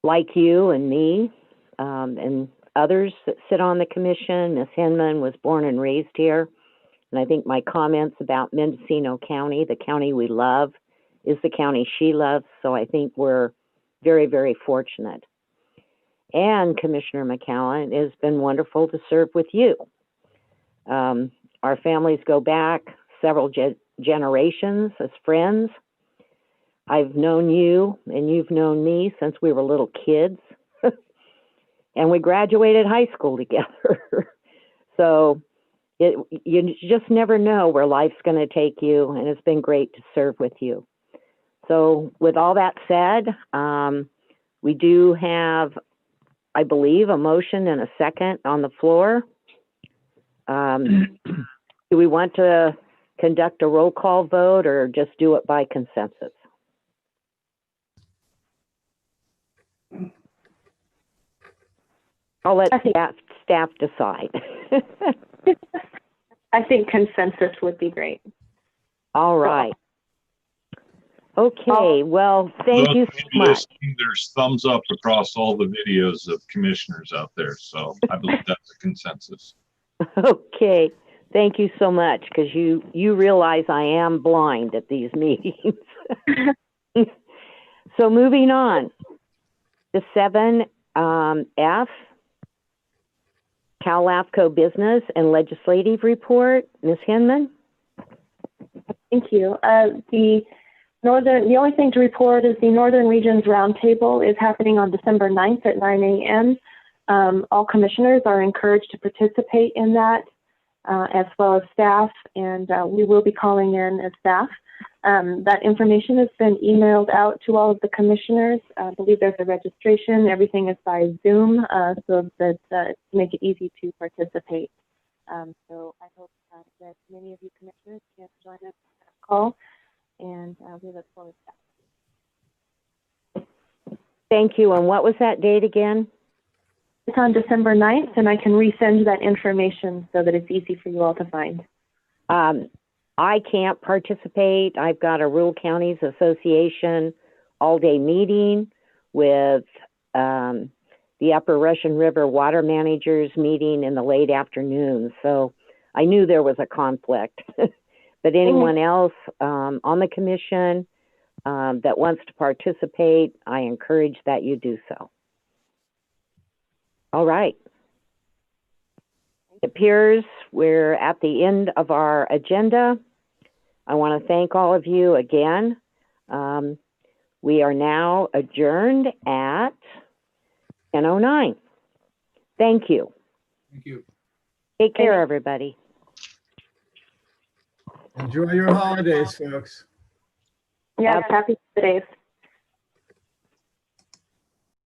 Like you and me and others that sit on the commission, Ms. Hinman was born and raised here. And I think my comments about Mendocino County, the county we love, is the county she loves. So I think we're very, very fortunate. And Commissioner McCallum, it has been wonderful to serve with you. Our families go back several generations as friends. I've known you and you've known me since we were little kids. And we graduated high school together. So you just never know where life's going to take you, and it's been great to serve with you. So with all that said, we do have, I believe, a motion and a second on the floor. Do we want to conduct a roll call vote or just do it by consensus? I'll let staff decide. I think consensus would be great. All right. Okay, well, thank you so much. There's thumbs up across all the videos of commissioners out there, so I believe that's a consensus. Okay, thank you so much, because you realize I am blind at these meetings. So moving on, the 7F, CALAFCO Business and Legislative Report. Ms. Hinman? Thank you. The only thing to report is the Northern Regions Roundtable is happening on December 9th at 9 a.m. All commissioners are encouraged to participate in that, as well as staff, and we will be calling in as staff. That information has been emailed out to all of the commissioners. I believe there's a registration. Everything is by Zoom, so that to make it easy to participate. So I hope that many of you commissioners can join us on that call, and we look forward to that. Thank you. And what was that date again? It's on December 9th, and I can resend that information so that it's easy for you all to find. I can't participate. I've got a Rural Counties Association all-day meeting with the Upper Russian River Water Managers meeting in the late afternoon. So I knew there was a conflict. But anyone else on the commission that wants to participate, I encourage that you do so. All right. It appears we're at the end of our agenda. I want to thank all of you again. We are now adjourned at 10:09. Thank you. Thank you. Take care, everybody. Enjoy your holidays, folks. Yes, happy holidays.